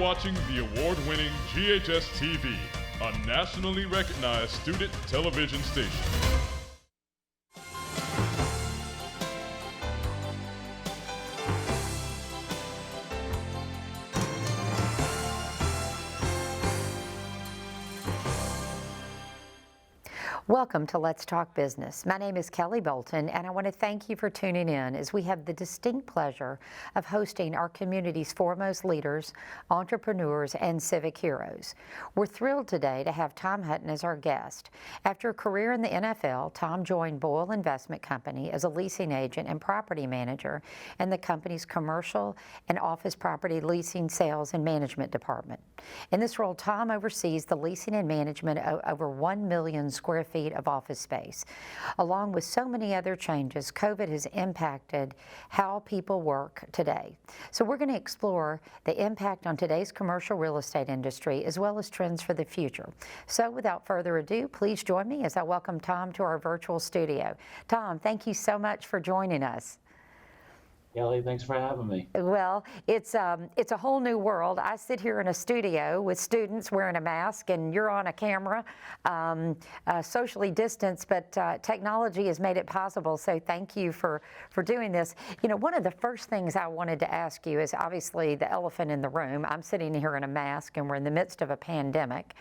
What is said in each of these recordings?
watching the award-winning GHS-TV, a nationally recognized student television station. Welcome to Let's Talk Business. My name is Kelly Bolton, and I want to thank you for tuning in as we have the distinct pleasure of hosting our community's foremost leaders, entrepreneurs, and civic heroes. We're thrilled today to have Tom Hutton as our guest. After a career in the NFL, Tom joined Boyle Investment Company as a leasing agent and property manager in the company's commercial and office property leasing, sales, and management department. In this role, Tom oversees the leasing and management of over 1 million square feet of office space. Along with so many other changes, COVID has impacted how people work today. So we're going to explore the impact on today's commercial real estate industry as well as trends for the future. So without further ado, please join me as I welcome Tom to our virtual studio. Tom, thank you so much for joining us. Kelly, thanks for having me. Well, it's a whole new world. I sit here in a studio with students wearing a mask, and you're on a camera, socially distanced, but technology has made it possible, so thank you for doing this. You know, one of the first things I wanted to ask you is obviously the elephant in the room. I'm sitting here in a mask, and we're in the midst of a pandemic,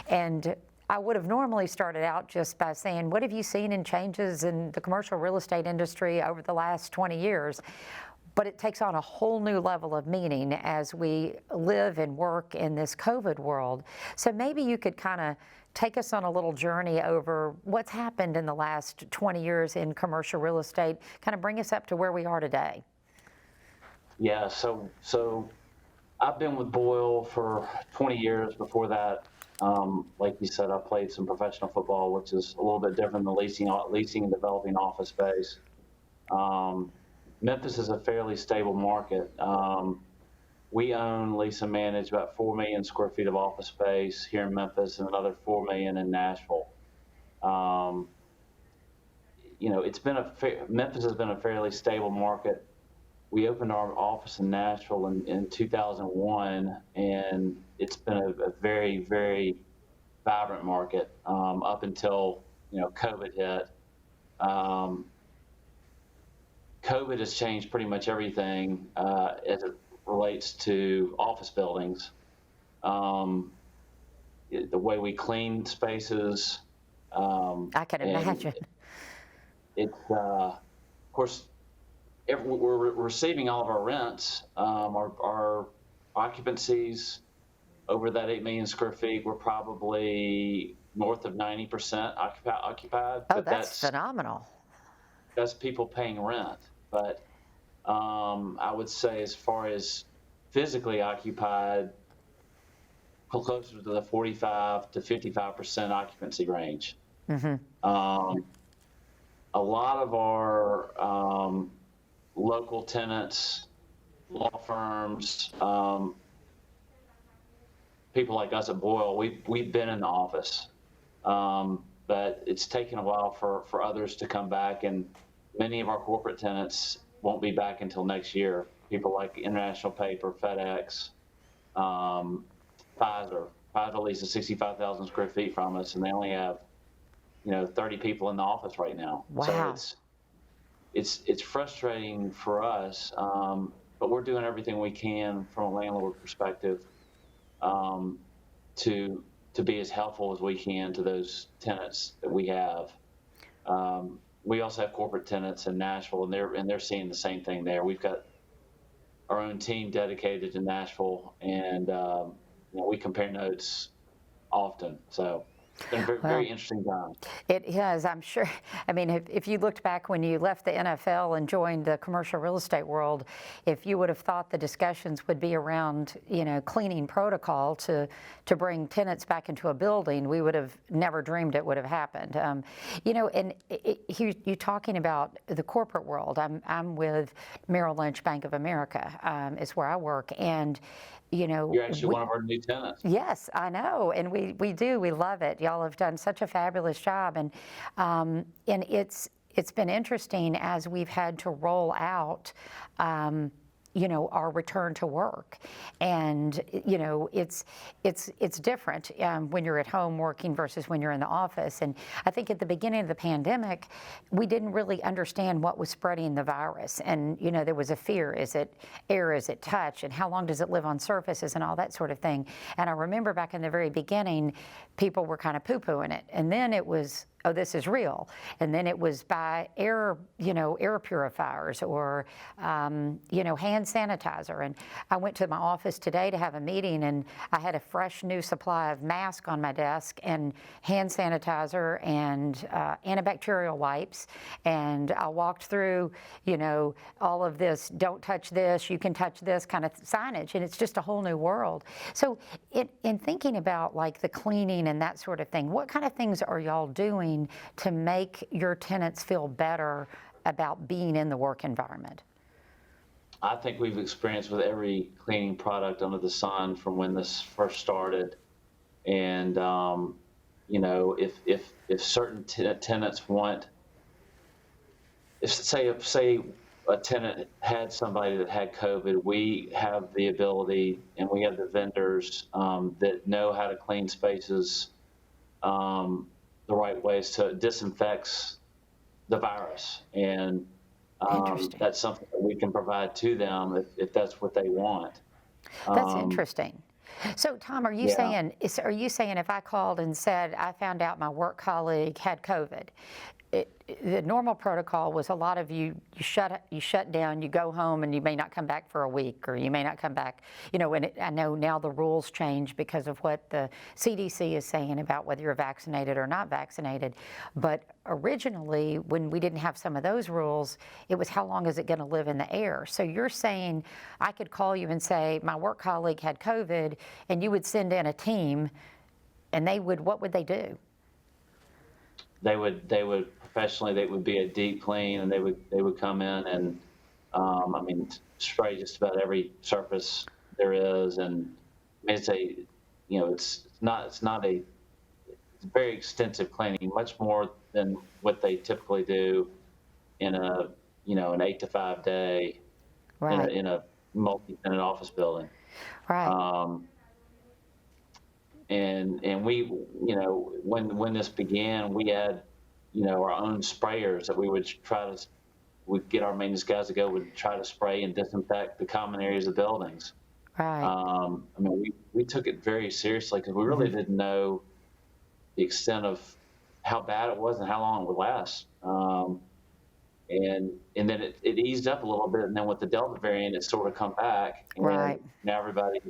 and I would have normally started out just by saying, what have you seen in changes in the commercial real estate industry over the last 20 years? But it takes on a whole new level of meaning as we live and work in this COVID world. So maybe you could kind of take us on a little journey over what's happened in the last 20 years in commercial real estate, kind of bring us up to where we are today. Yeah, so I've been with Boyle for 20 years. Before that, like you said, I played some professional football, which is a little bit different than leasing and developing office space. Memphis is a fairly stable market. We own, lease, and manage about 4 million square feet of office space here in Memphis and another 4 million in Nashville. You know, Memphis has been a fairly stable market. We opened our office in Nashville in 2001, and it's been a very, very vibrant market up until, you know, COVID hit. COVID has changed pretty much everything as it relates to office buildings. The way we clean spaces. I can imagine. It's, of course, we're receiving all of our rents. Our occupancies over that 8 million square feet, we're probably north of 90% occupied. Oh, that's phenomenal. That's people paying rent. But I would say as far as physically occupied, closer to the 45 to 55% occupancy range. Mm-hmm. A lot of our local tenants, law firms, people like us at Boyle, we've been in the office, but it's taken a while for others to come back, and many of our corporate tenants won't be back until next year. People like International Paper, FedEx, Pfizer. Pfizer leases 65,000 square feet from us, and they only have, you know, 30 people in the office right now. Wow. So it's frustrating for us, but we're doing everything we can from a landlord perspective to be as helpful as we can to those tenants that we have. We also have corporate tenants in Nashville, and they're seeing the same thing there. We've got our own team dedicated to Nashville, and you know, we compare notes often. So it's been a very interesting time. It has, I'm sure. I mean, if you looked back when you left the NFL and joined the commercial real estate world, if you would have thought the discussions would be around, you know, cleaning protocol to bring tenants back into a building, we would have never dreamed it would have happened. You know, and you talking about the corporate world. I'm with Merrill Lynch Bank of America, is where I work, and you know, you're actually one of our new tenants. Yes, I know, and we do. We love it. Y'all have done such a fabulous job, and it's been interesting as we've had to roll out, you know, our return to work. And, you know, it's different when you're at home working versus when you're in the office. And I think at the beginning of the pandemic, we didn't really understand what was spreading the virus. And, you know, there was a fear, is it air, is it touch, and how long does it live on surfaces and all that sort of thing. And I remember back in the very beginning, people were kind of poo-pooing it. And then it was, oh, this is real. And then it was by air, you know, air purifiers or, you know, hand sanitizer. And I went to my office today to have a meeting, and I had a fresh new supply of masks on my desk and hand sanitizer and antibacterial wipes. And I walked through, you know, all of this, don't touch this, you can touch this kind of signage. And it's just a whole new world. So in thinking about like the cleaning and that sort of thing, what kind of things are y'all doing to make your tenants feel better about being in the work environment? I think we've experienced with every cleaning product under the sun from when this first started. And, you know, if certain tenants want, if say a tenant had somebody that had COVID, we have the ability and we have the vendors that know how to clean spaces the right ways to disinfects the virus. And that's something that we can provide to them if that's what they want. That's interesting. So Tom, are you saying if I called and said I found out my work colleague had COVID, the normal protocol was a lot of you shut down, you go home, and you may not come back for a week, or you may not come back, you know, and I know now the rules change because of what the CDC is saying about whether you're vaccinated or not vaccinated. But originally, when we didn't have some of those rules, it was how long is it going to live in the air? So you're saying I could call you and say, my work colleague had COVID, and you would send in a team, and what would they do? They would professionally, they would be a deep clean, and they would come in and I mean, spray just about every surface there is. And I mean, it's very extensive cleaning, much more than what they typically do in an 8 to 5 day right. in a multi-tenant office building. Right. And we, you know, when this began, we had, you know, our own sprayers that we'd get our maintenance guys to go, would try to spray and disinfect the common areas of buildings. Right. I mean, we took it very seriously because we really didn't know the extent of how bad it was and how long it would last. And then it eased up a little bit, and then with the Delta variant, it sort of come back. And right. Now everybody,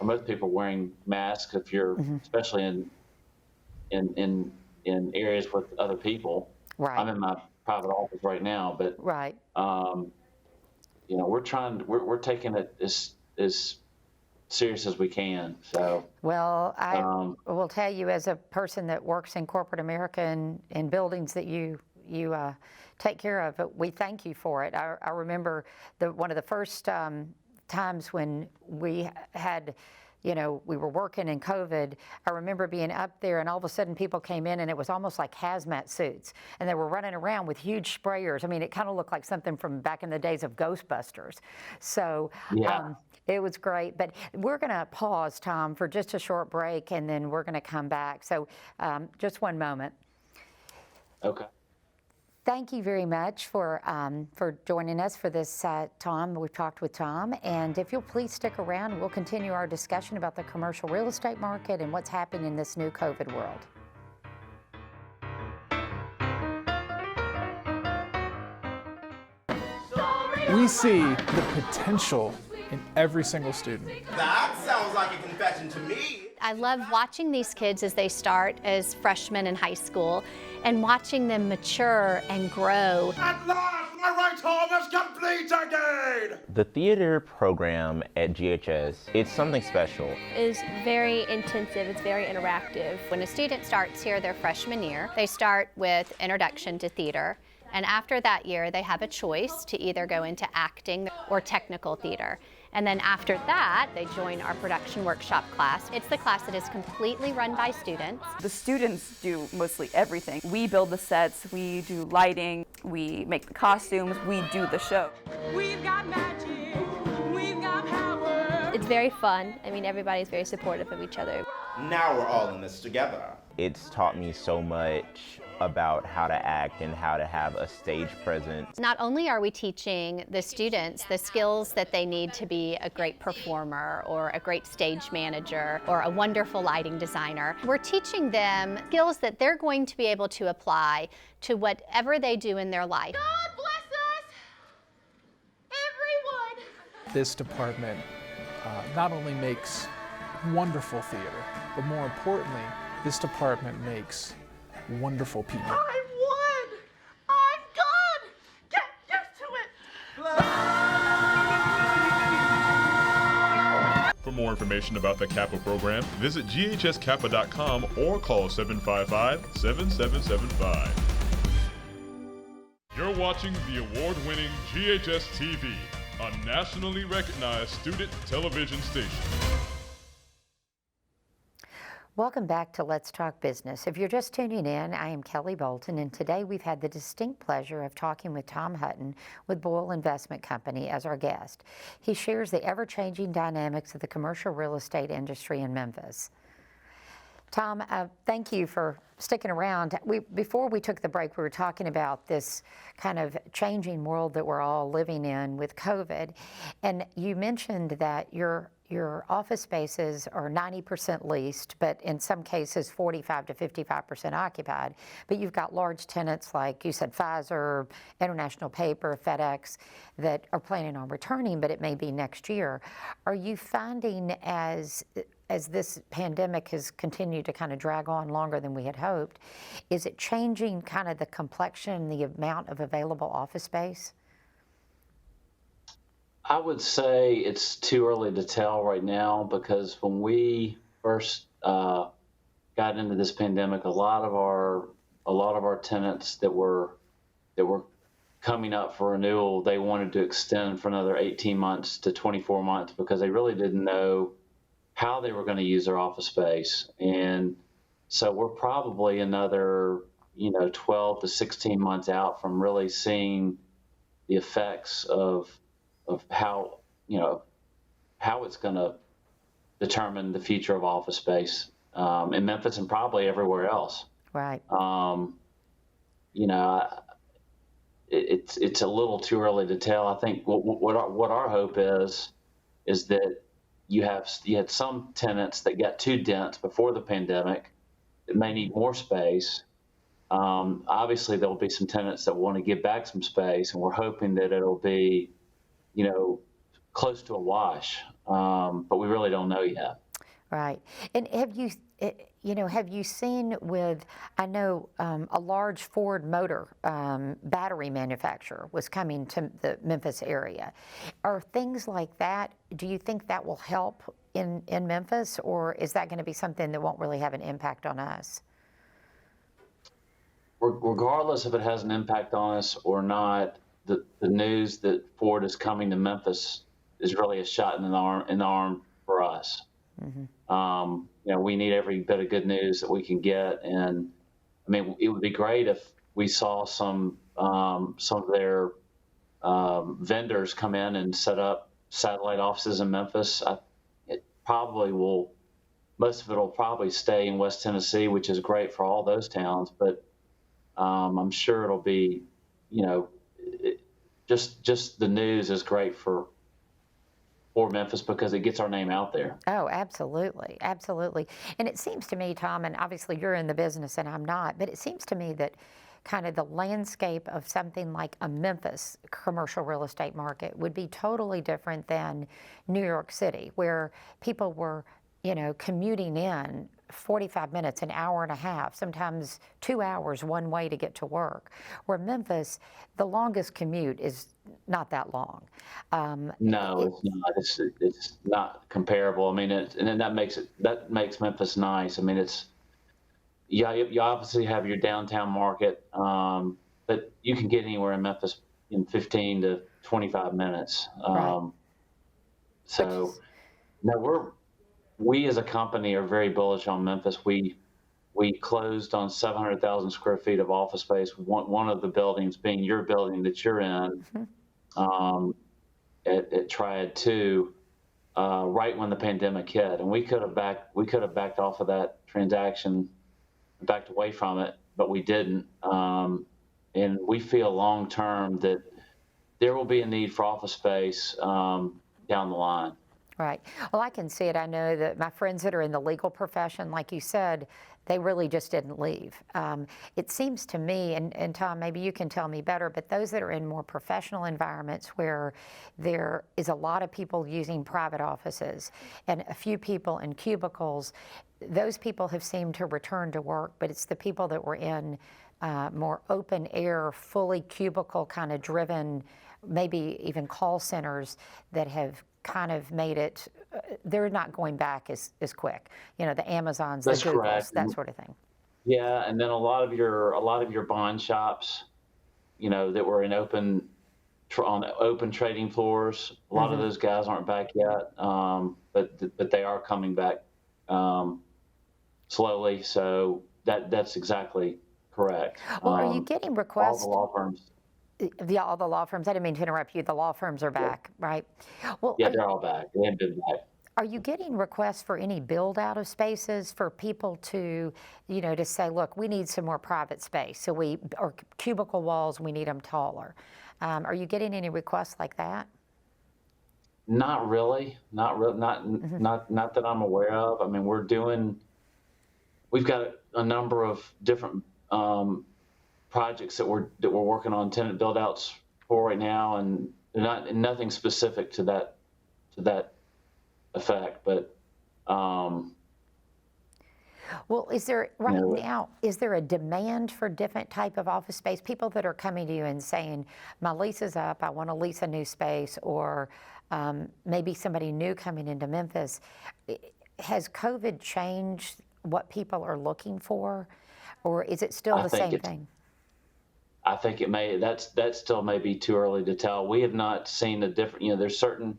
or most people, wearing masks if you're, especially in areas with other people. Right. I'm in my private office right now, but right. You know, we're taking it as serious as we can. So well, I will tell you, as a person that works in corporate America and in buildings that you take care of, we thank you for it. I remember one of the first times when we had, you know, we were working in COVID. I remember being up there, and all of a sudden people came in, and it was almost like hazmat suits, and they were running around with huge sprayers. I mean, it kind of looked like something from back in the days of Ghostbusters. So it was great. But we're going to pause, Tom, for just a short break, and then we're going to come back. So just one moment. Okay. Thank you very much for joining us for this, Tom. We've talked with Tom, and if you'll please stick around, we'll continue our discussion about the commercial real estate market and what's happening in this new COVID world. We see the potential in every single student. That sounds like a confession to me. I love watching these kids as they start as freshmen in high school and watching them mature and grow. At last, my right arm is complete again! The theater program at GHS, it's something special. Is very intensive, it's very interactive. When a student starts here their freshman year, they start with Introduction to Theater. And after that year, they have a choice to either go into acting or technical theater. And then after that, they join our production workshop class. It's the class that is completely run by students. The students do mostly everything. We build the sets, we do lighting, we make the costumes, we do the show. We've got magic. It's very fun. I mean, everybody's very supportive of each other. Now we're all in this together. It's taught me so much about how to act and how to have a stage presence. Not only are we teaching the students the skills that they need to be a great performer or a great stage manager or a wonderful lighting designer, we're teaching them skills that they're going to be able to apply to whatever they do in their life. God bless us, everyone. This department not only makes wonderful theater, but more importantly, this department makes wonderful people. I won! I'm gone! Get used to it! For more information about the Kappa program, visit ghskappa.com or call 755-7775. You're watching the award-winning GHS-TV, a nationally recognized student television station. Welcome back to Let's Talk Business. If you're just tuning in, I am Kelly Bolton, and today we've had the distinct pleasure of talking with Tom Hutton with Boyle Investment Company as our guest. He shares the ever-changing dynamics of the commercial real estate industry in Memphis. Tom, thank you for sticking around. Before we took the break, we were talking about this kind of changing world that we're all living in with COVID, and you mentioned that your office spaces are 90% leased, but in some cases 45 to 55% occupied. But you've got large tenants like you said, Pfizer, International Paper, FedEx, that are planning on returning, but it may be next year. Are you finding as this pandemic has continued to kind of drag on longer than we had hoped, is it changing kind of the complexion, the amount of available office space? I would say it's too early to tell right now, because when we first got into this pandemic, a lot of our tenants that were coming up for renewal, they wanted to extend for another 18 months to 24 months because they really didn't know how they were going to use their office space. And so we're probably another 12 to 16 months out from really seeing the effects of how it's going to determine the future of office space in Memphis and probably everywhere else. Right. It's a little too early to tell. I think what our hope is that you had some tenants that got too dense before the pandemic that may need more space. Obviously, there will be some tenants that want to give back some space, and we're hoping that it'll be close to a wash, but we really don't know yet. Right. And have you seen with, I know a large Ford Motor battery manufacturer was coming to the Memphis area. Are things like that, do you think that will help in Memphis, or is that going to be something that won't really have an impact on us? Regardless if it has an impact on us or not, the news that Ford is coming to Memphis is really a shot in the arm for us. Mm-hmm. We need every bit of good news that we can get, and I mean, it would be great if we saw some of their vendors come in and set up satellite offices in Memphis. Most of it will probably stay in West Tennessee, which is great for all those towns, but I'm sure it'll be, just the news is great for Memphis because it gets our name out there. Oh, absolutely. Absolutely. And it seems to me, Tom, and obviously you're in the business and I'm not, but it seems to me that kind of the landscape of something like a Memphis commercial real estate market would be totally different than New York City, where people were, commuting in 45 minutes, an hour and a half, sometimes 2 hours one way to get to work. Where Memphis, the longest commute is not that long. No, it's not. It's not comparable. I mean, and then that makes Memphis nice. I mean, you obviously have your downtown market, but you can get anywhere in Memphis in 15 to 25 minutes. Right. We as a company are very bullish on Memphis. We closed on 700,000 square feet of office space. One of the buildings being your building that you're in, at Triad 2. right when the pandemic hit, and we could have backed off of that transaction, backed away from it, but we didn't. And we feel long term that there will be a need for office space down the line. Right. Well, I can see it. I know that my friends that are in the legal profession, like you said, they really just didn't leave. It seems to me, and Tom, maybe you can tell me better, but those that are in more professional environments where there is a lot of people using private offices and a few people in cubicles, those people have seemed to return to work, but it's the people that were in more open air, fully cubicle kind of driven, maybe even call centers that have kind of made it, they're not going back as quick. You know, the Amazons, That's the Googles, correct. that sort of thing. Yeah, and then a lot of your bond shops, you know, that were in on open trading floors. A lot of those guys aren't back yet, but they are coming back slowly. So that's exactly correct. Well, are you getting requests? All the law firms. Yeah, all the law firms. I didn't mean to interrupt you. The law firms are back, right? Well, Yeah, they're all back. They have been back. are you getting requests for any build out of spaces for people to, you know, to say, look, we need some more private space, or cubicle walls, we need them taller. Are you getting any requests like that? Not really. Not that I'm aware of. I mean, we've got a number of different projects that we're working on tenant build outs for right now, and nothing specific to that effect, but well, is there now, is there a demand for different type of office space? People that are coming to you and saying, my lease is up, I want to lease a new space, or maybe somebody new coming into Memphis. Has COVID changed what people are looking for, or is it still the same thing? I think it may. That still may be too early to tell. We have not seen a different. You know, there's certain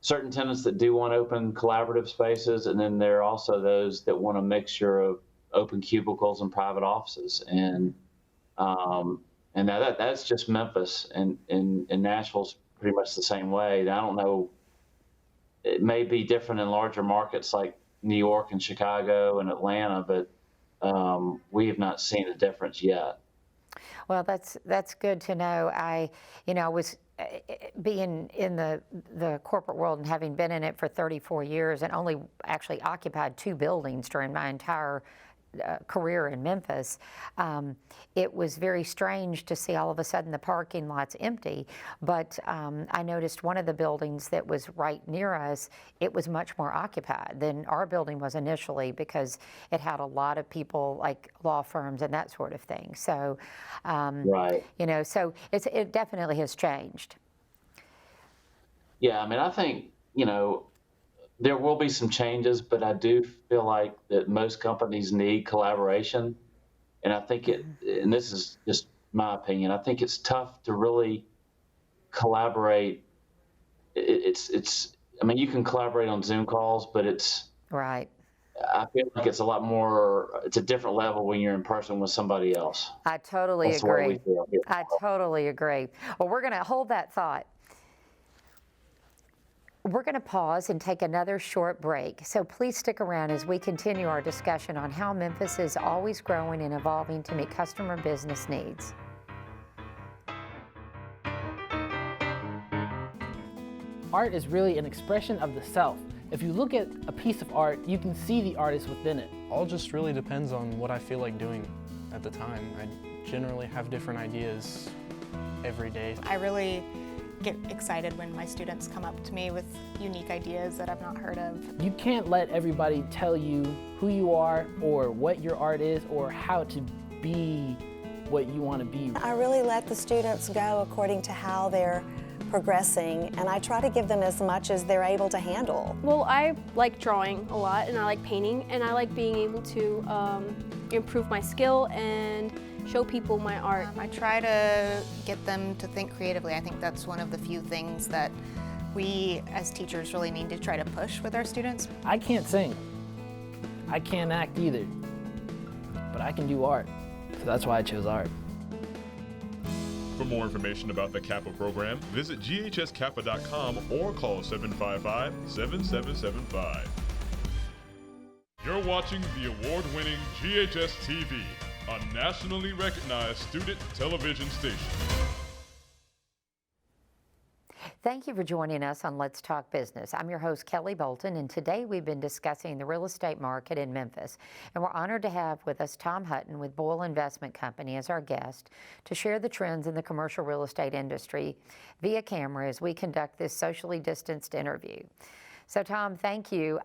tenants that do want open collaborative spaces, and then there are also those that want a mixture of open cubicles and private offices. And now that's just Memphis, and Nashville's pretty much the same way. I don't know. It may be different in larger markets like New York and Chicago and Atlanta, but we have not seen a difference yet. Well, that's good to know. I was being in the corporate world and having been in it for 34 years and only actually occupied 2 buildings during my entire career in Memphis. It was very strange to see all of a sudden the parking lots empty, but I noticed one of the buildings that was right near us, it was much more occupied than our building was initially, because it had a lot of people like law firms and that sort of thing. So, right. You know, so it definitely has changed. Yeah, I mean, I think, you know, there will be some changes, but I do feel like that most companies need collaboration. And I think and this is just my opinion, I think it's tough to really collaborate. I mean, you can collaborate on Zoom calls, but right. I feel like it's a different level when you're in person with somebody else. I totally That's the way we agree. feel. I totally agree. Well, we're going to hold that thought. We're going to pause and take another short break, so please stick around as we continue our discussion on how Memphis is always growing and evolving to meet customer business needs. Art is really an expression of the self. If you look at a piece of art, you can see the artist within it. All just really depends on what I feel like doing at the time. I generally have different ideas every day. I really get excited when my students come up to me with unique ideas that I've not heard of. You can't let everybody tell you who you are or what your art is or how to be what you want to be. I really let the students go according to how they're progressing, and I try to give them as much as they're able to handle. Well, I like drawing a lot, and I like painting, and I like being able to improve my skill and show people my art. I try to get them to think creatively. I think that's one of the few things that we as teachers really need to try to push with our students. I can't sing. I can't act either, but I can do art, so that's why I chose art. For more information about the CAPA program, visit ghscapa.com or call 755-7775. You're watching the award-winning GHS-TV, a nationally recognized student television station. Thank you for joining us on Let's Talk Business. I'm your host, Kelly Bolton, and today we've been discussing the real estate market in Memphis. And we're honored to have with us Tom Hutton with Boyle Investment Company as our guest to share the trends in the commercial real estate industry via camera as we conduct this socially distanced interview. So Tom, thank you.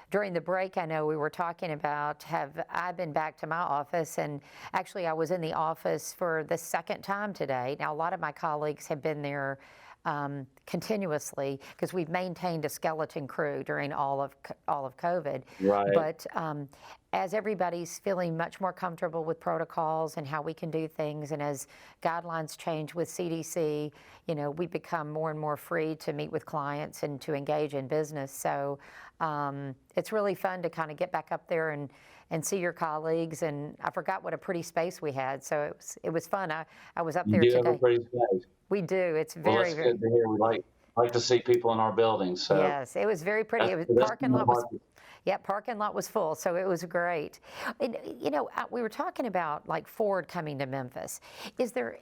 During the break, I know we were talking about, I've been back to my office, and actually I was in the office for the second time today. Now, a lot of my colleagues have been there continuously because we've maintained a skeleton crew during all of COVID. Right. But as everybody's feeling much more comfortable with protocols and how we can do things, and as guidelines change with CDC, you know, we become more and more free to meet with clients and to engage in business. So it's really fun to kind of get back up there and see your colleagues. And I forgot what a pretty space we had, so it was fun. I was up there You do today. have a pretty space. We do. It's Well, very, that's very. good to hear. We like to see people in our buildings. So Yes, it was very pretty. It was parking lot was. Yeah, parking lot was full, so it was great. And, you know, we were talking about like Ford coming to Memphis. Is there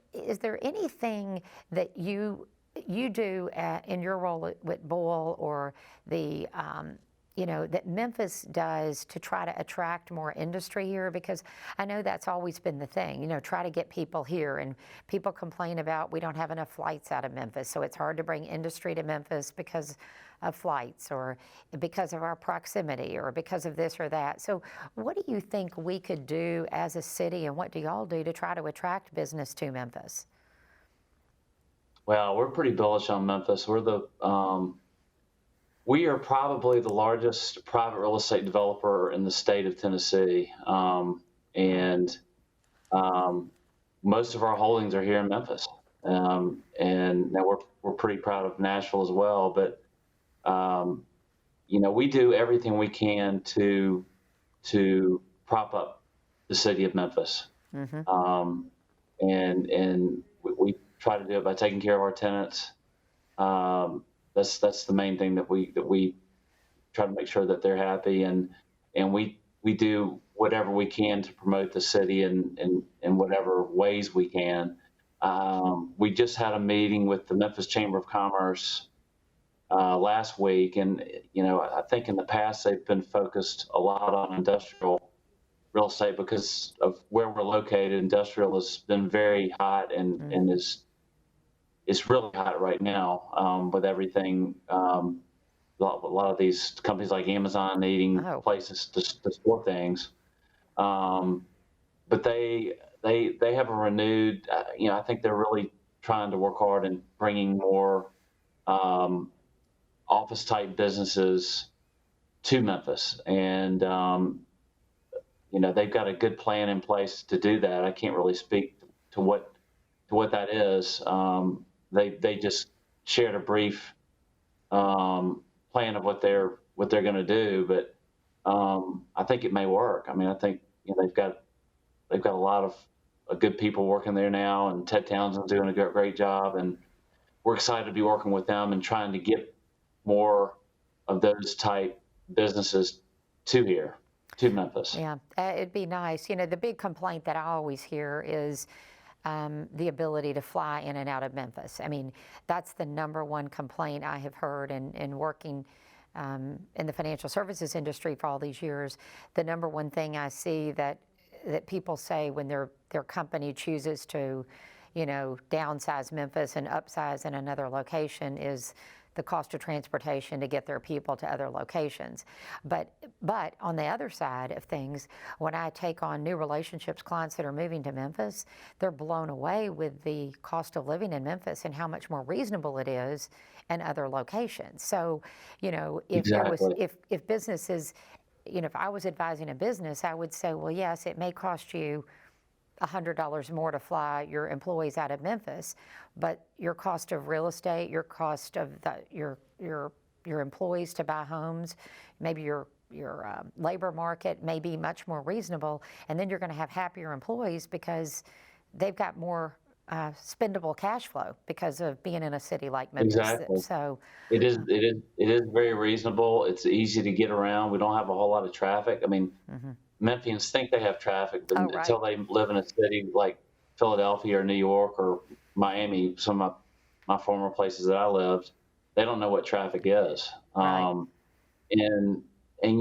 anything that you do in your role with Boyle or the you know, that Memphis does to try to attract more industry here? Because I know that's always been the thing, you know, try to get people here, and people complain about we don't have enough flights out of Memphis, so it's hard to bring industry to Memphis because of flights or because of our proximity or because of this or that. So what do you think we could do as a city, and what do y'all do to try to attract business to Memphis? Well, we're pretty bullish on Memphis. We are probably the largest private real estate developer in the state of Tennessee, and most of our holdings are here in Memphis. And now we're pretty proud of Nashville as well. But you know, we do everything we can to prop up the city of Memphis, and we try to do it by taking care of our tenants. That's the main thing that we try to make sure that they're happy, and we do whatever we can to promote the city in whatever ways we can. We just had a meeting with the Memphis Chamber of Commerce last week, and you know, I think in the past they've been focused a lot on industrial real estate because of where we're located. Industrial has been very hot and it's really hot right now with everything. A lot of these companies like Amazon needing places to store things, but they have a renewed. You know, I think they're really trying to work hard in bringing more office type businesses to Memphis, and you know, they've got a good plan in place to do that. I can't really speak to what that is. They just shared a brief plan of what they're going to do, but I think it may work. I mean, I think, you know, they've got a lot of good people working there now, and Ted Townsend's doing a great job, and we're excited to be working with them and trying to get more of those type businesses to Memphis. Yeah, it'd be nice. You know, the big complaint that I always hear is the ability to fly in and out of Memphis. I mean, that's the number one complaint I have heard in working in the financial services industry for all these years. The number one thing I see that people say when their company chooses to, you know, downsize Memphis and upsize in another location is the cost of transportation to get their people to other locations. But on the other side of things, when I take on new relationships, clients that are moving to Memphis, they're blown away with the cost of living in Memphis and how much more reasonable it is in other locations. So, you know, if if businesses, you know, if I was advising a business, I would say, well, yes, it may cost you $100 more to fly your employees out of Memphis, but your cost of real estate, your cost of your employees to buy homes, maybe your labor market may be much more reasonable, and then you're going to have happier employees because they've got more spendable cash flow because of being in a city like Memphis. Exactly. So it is very reasonable. It's easy to get around. We don't have a whole lot of traffic. I mean, Memphians think they have traffic, but until they live in a city like Philadelphia or New York or Miami, some of my former places that I lived, they don't know what traffic is. And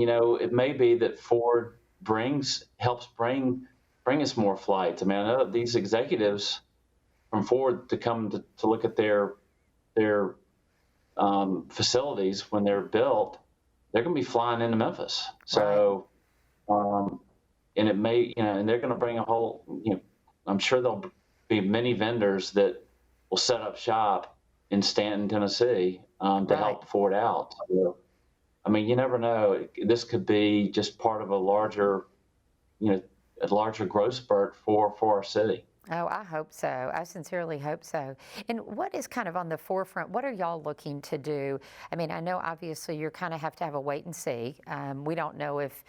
you know, it may be that Ford helps bring us more flights. I mean, I know these executives from Ford to come to look at their facilities when they're built, they're going to be flying into Memphis. So, and it may, you know, and they're going to bring a whole, you know, I'm sure there'll be many vendors that will set up shop in Stanton, Tennessee, to help Ford out. So, I mean, you never know. This could be just part of a larger, you know, a larger growth spurt for our city. Oh, I hope so. I sincerely hope so. And what is kind of on the forefront? What are y'all looking to do? I mean, I know obviously you kind of have to have a wait and see. We don't know if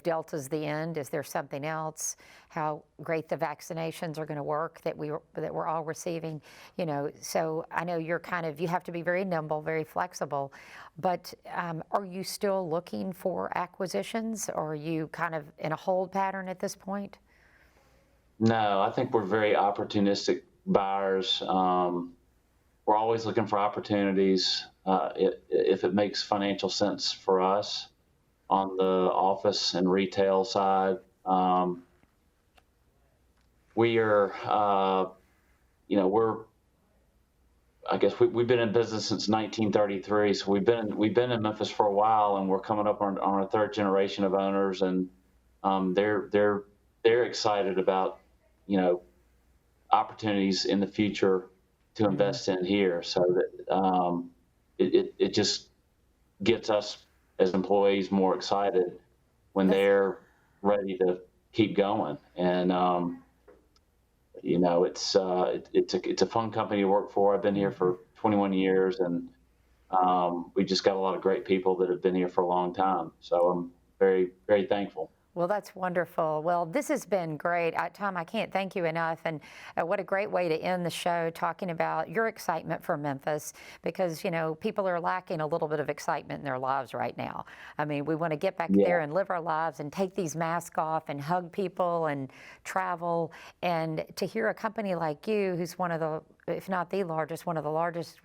Delta's the end. Is there something else? How great the vaccinations are going to work that we're all receiving? You know, so I know you're you have to be very nimble, very flexible. But are you still looking for acquisitions, or are you kind of in a hold pattern at this point? No, I think we're very opportunistic buyers. We're always looking for opportunities if it makes financial sense for us on the office and retail side. We are, you know, I guess we've been in business since 1933, so we've been in Memphis for a while, and we're coming up on our third generation of owners, and they're excited about, you know, opportunities in the future to invest in here. So that it just gets us as employees more excited when they're ready to keep going. And you know, it's a fun company to work for. I've been here for 21 years, and we just got a lot of great people that have been here for a long time. So I'm very, very thankful. Well, that's wonderful. Well, this has been great. Tom, I can't thank you enough. And what a great way to end the show, talking about your excitement for Memphis, because, you know, people are lacking a little bit of excitement in their lives right now. I mean, we want to get back there and live our lives and take these masks off and hug people and travel. And to hear a company like you, who's one of the, if not the largest, one of the largest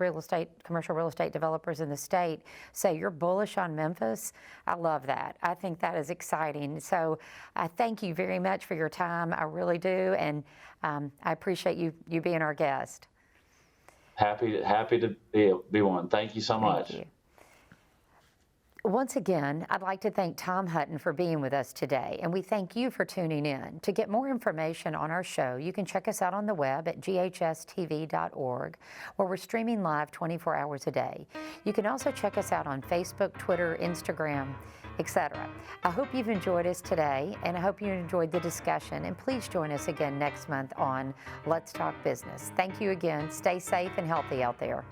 commercial real estate developers in the state, say you're bullish on Memphis, I love that. I think that is exciting. So I thank you very much for your time. I really do. And I appreciate you being our guest. Happy to be one. Thank you so much. Thank you. Once again, I'd like to thank Tom Hutton for being with us today, and we thank you for tuning in. To get more information on our show, you can check us out on the web at GHS-TV.org, where we're streaming live 24 hours a day. You can also check us out on Facebook, Twitter, Instagram, etc. I hope you've enjoyed us today, and I hope you enjoyed the discussion, and please join us again next month on Let's Talk Business. Thank you again. Stay safe and healthy out there.